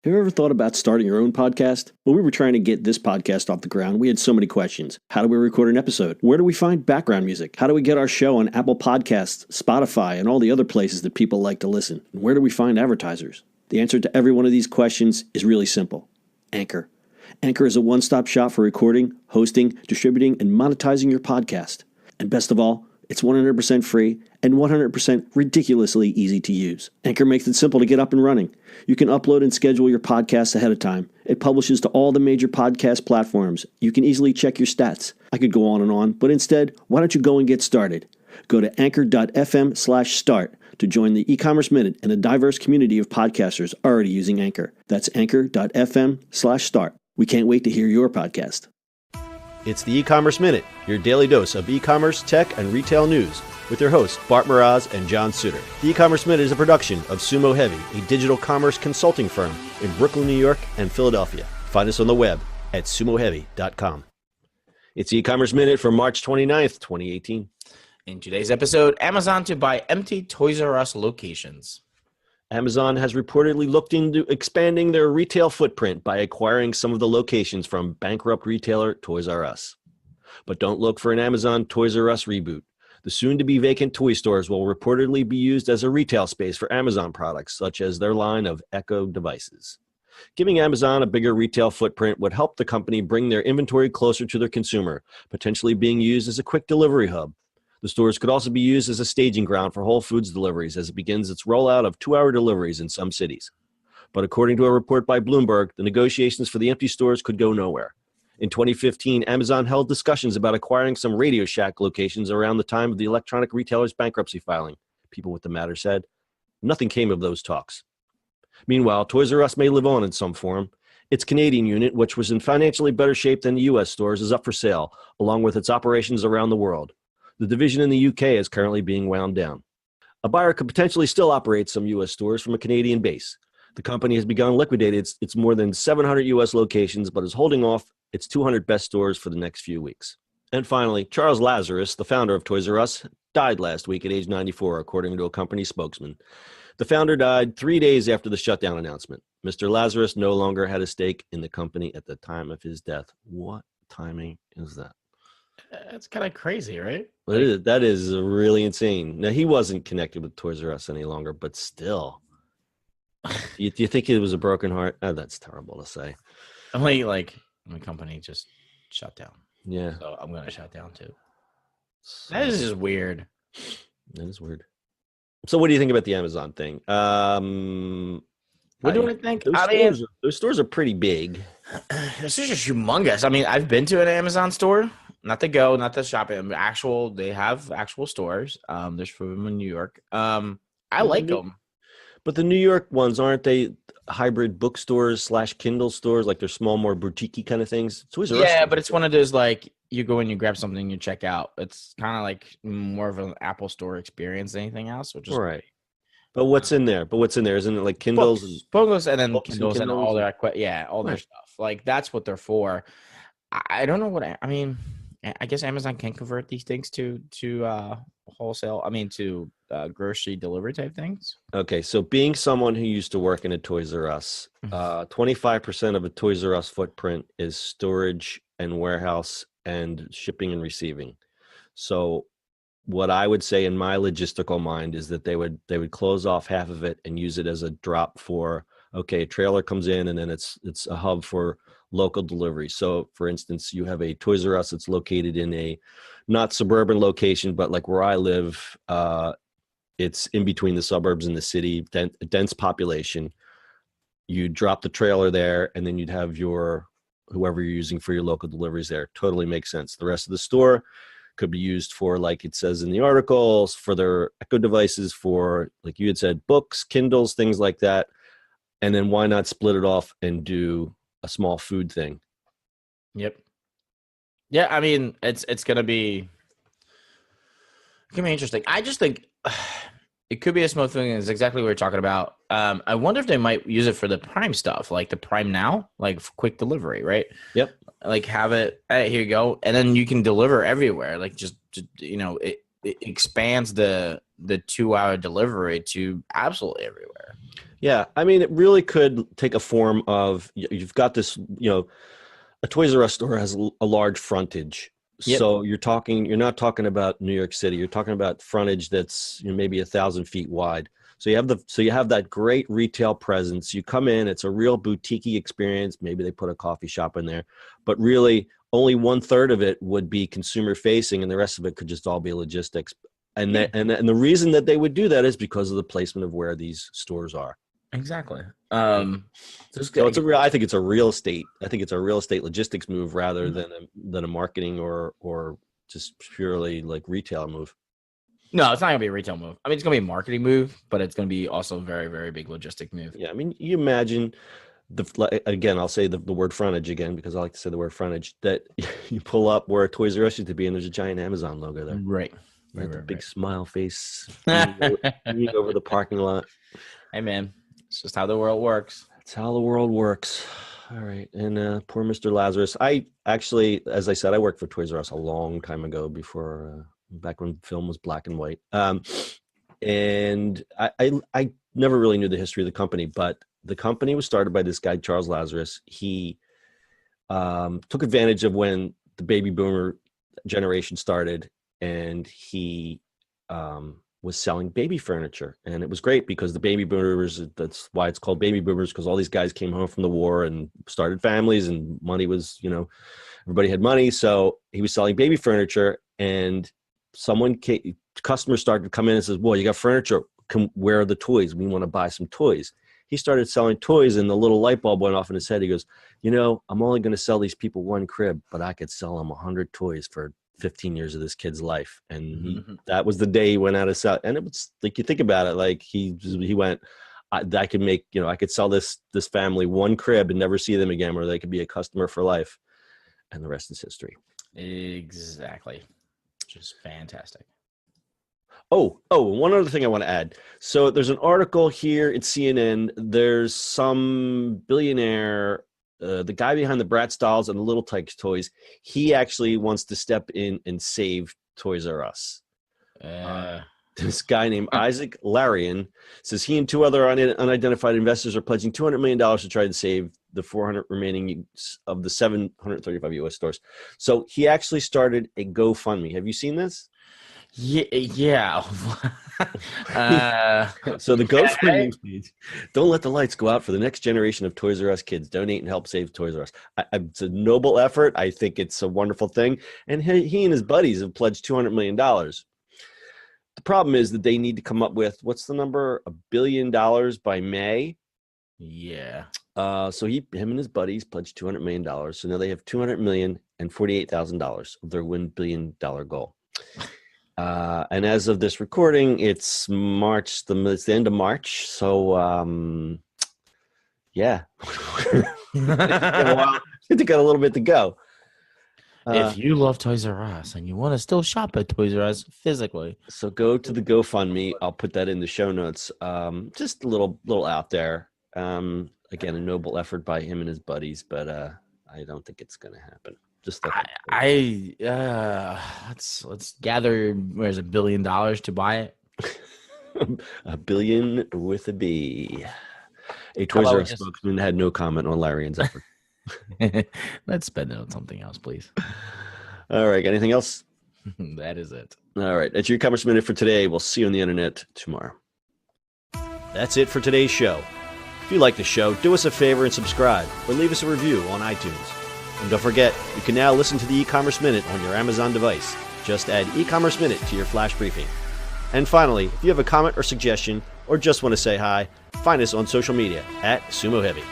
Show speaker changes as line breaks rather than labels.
Have you ever thought about starting your own podcast? When we were trying to get this podcast off the ground, we had so many questions. How do we record an episode? Where do we find background music? How do we get our show on Apple Podcasts, Spotify, and all the other places that people like to listen? And where do we find advertisers? The answer to every one of these questions is really simple. Anchor. Anchor is a one-stop shop for recording, hosting, distributing, and monetizing your podcast. And best of all, it's 100% free and 100% ridiculously easy to use. Anchor makes it simple to get up and running. You can upload and schedule your podcasts ahead of time. It publishes to all the major podcast platforms. You can easily check your stats. I could go on, but instead, why don't you go and get started? Go to anchor.fm/start to join the e-commerce minute and a diverse community of podcasters already using Anchor. That's anchor.fm/start. We can't wait to hear your podcast.
It's the E-commerce Minute, your daily dose of e-commerce, tech, and retail news with your hosts, Bart Mraz and John Suter. The E-commerce Minute is a production of Sumo Heavy, a digital commerce consulting firm in Brooklyn, New York, and Philadelphia. Find us on the web at sumoheavy.com. It's the E-commerce Minute for March 29th, 2018.
In today's episode, Amazon to buy empty Toys R Us locations.
Amazon has reportedly looked into expanding their retail footprint by acquiring some of the locations from bankrupt retailer Toys R Us. But don't look for an Amazon Toys R Us reboot. The soon-to-be vacant toy stores will reportedly be used as a retail space for Amazon products, such as their line of Echo devices. Giving Amazon a bigger retail footprint would help the company bring their inventory closer to their consumer, potentially being used as a quick delivery hub. The stores could also be used as a staging ground for Whole Foods deliveries as it begins its rollout of 2-hour deliveries in some cities. But according to a report by Bloomberg, the negotiations for the empty stores could go nowhere. In 2015, Amazon held discussions about acquiring some Radio Shack locations around the time of the electronic retailer's bankruptcy filing. People with the matter said. Nothing came of those talks. Meanwhile, Toys R Us may live on in some form. Its Canadian unit, which was in financially better shape than the U.S. stores, is up for sale, along with its operations around the world. The division in the UK is currently being wound down. A buyer could potentially still operate some U.S. stores from a Canadian base. The company has begun liquidating its more than 700 U.S. locations, but is holding off its 200 best stores for the next few weeks. And finally, Charles Lazarus, the founder of Toys R Us, died last week at age 94, according to a company spokesman. The founder died 3 days after the shutdown announcement. Mr. Lazarus no longer had a stake in the company at the time of his death. What timing is that?
That's kind of crazy, right?
That is really insane. Now, he wasn't connected with Toys R Us any longer, but still. Do you think it was a broken heart? Oh, that's terrible to say.
My company just shut down.
Yeah.
So I'm going to shut down too. That is just weird.
That is weird. So what do you think about the Amazon thing?
What do I think?
Those stores are pretty big.
This is just humongous. I mean, I've been to an Amazon store. Not to go, not to shop. They have actual stores. There's from in New York. I like them.
But the New York ones, aren't they hybrid bookstores / Kindle stores? Like they're small, more boutique-y kind of things?
Yeah, but it's one of those like you go in, you grab something, you check out. It's kind of like more of an Apple store experience than anything else. Which is
right. But what's in there? Isn't it like Kindles?
Books and then Kindles and all their all their stuff. Like that's what they're for. I don't know what I mean. I guess Amazon can convert these things to wholesale. To grocery delivery type things.
Okay, so being someone who used to work in a Toys R Us, 25% of a Toys R Us footprint is storage and warehouse and shipping and receiving. So what I would say in my logistical mind is that they would close off half of it and use it as a drop for, okay, a trailer comes in and then it's a hub for local delivery. So for instance, you have a Toys R Us that's located in a not suburban location, but like where I live, it's in between the suburbs and the city, dense population. You drop the trailer there and then you'd have whoever you're using for your local deliveries there. Totally makes sense. The rest of the store could be used for, like it says in the articles, for their Echo devices, for, like you had said, books, Kindles, things like that. And then why not split it off and do a small food thing?
Yep. Yeah, I mean, it's gonna be interesting. I just think it could be a smooth thing. Is exactly what we're talking about. I wonder if they might use it for the Prime stuff, like the Prime Now, like quick delivery, right?
Yep.
Like have it. Hey, here you go, and then you can deliver everywhere. Like just it expands the 2-hour delivery to absolutely everywhere.
Yeah, I mean, it really could take a form of, you've got this, a Toys R Us store has a large frontage.
Yep.
So you're not talking about New York City. You're talking about frontage that's maybe 1,000 feet wide. So you have that great retail presence. You come in, it's a real boutique-y experience. Maybe they put a coffee shop in there, but really only 1/3 of it would be consumer facing, and the rest of it could just all be logistics. And the reason that they would do that is because of the placement of where these stores are.
Exactly.
So I think it's a real estate. I think it's a real estate logistics move rather than a marketing or just purely like retail move.
No, it's not gonna be a retail move. I mean, it's gonna be a marketing move, but it's gonna be also a very, very big logistic move.
Yeah, I mean, you imagine again, I'll say the word frontage again because I like to say the word frontage, that you pull up where a Toys R Us used to be and there's a giant Amazon logo there.
Right.
The big smile face leaning over the parking lot.
Hey man, it's just how the world works.
That's how the world works. All right. And poor Mr. Lazarus. I actually, as I said, I worked for Toys R Us a long time ago back when film was black and white. And I never really knew the history of the company, but the company was started by this guy, Charles Lazarus. He took advantage of when the baby boomer generation started, and he was selling baby furniture. And it was great because the baby boomers, that's why it's called baby boomers, because all these guys came home from the war and started families, and money was, everybody had money. So he was selling baby furniture, and customers started to come in and says, well, you got furniture. Where are the toys? We want to buy some toys. He started selling toys, and the little light bulb went off in his head. He goes, I'm only going to sell these people one crib, but I could sell them 100 toys for 15 years of this kid's life. And that was the day he went out of sell. And it was like, you think about it, like he went, I could make, I could sell this family one crib and never see them again, or they could be a customer for life. And the rest is history.
Exactly. Just fantastic.
Oh, one other thing I want to add. So there's an article here at CNN. There's some billionaire, the guy behind the Bratz dolls and the Little Tikes toys. He actually wants to step in and save Toys R Us. This guy named Isaac Larian says he and 2 other unidentified investors are pledging $200 million to try to save the 400 remaining of the 735 U.S. stores. So he actually started a GoFundMe. Have you seen this?
Yeah.
So the GoFundMe page, don't let the lights go out for the next generation of Toys R Us kids. Donate and help save Toys R Us. It's a noble effort. I think it's a wonderful thing. And he and his buddies have pledged $200 million. The problem is that they need to come up with, what's the number? $1 billion by May.
Yeah.
So him and his buddies pledged $200 million. So now they have $200 million and $48,000 of their $1 billion goal. And as of this recording, it's it's the end of March. So, yeah, they got a little bit to go.
If you love Toys R Us and you want to still shop at Toys R Us physically,
so go to the GoFundMe. I'll put that in the show notes. Just a little out there. Again, a noble effort by him and his buddies, but I don't think it's going to happen. Just
let's gather. Where's $1 billion to buy it?
$1 billion with a B. A Toys R Us spokesman had no comment on Larian's effort.
Let's spend it on something else, please.
All right. Anything else?
That is it.
All right. That's your e-commerce minute for today. We'll see you on the internet tomorrow. That's it for today's show. If you like the show, do us a favor and subscribe, or leave us a review on iTunes. And don't forget, you can now listen to the e-commerce minute on your Amazon device. Just add e-commerce minute to your flash briefing. And finally, if you have a comment or suggestion, or just want to say hi, find us on social media @Sumo Heavy.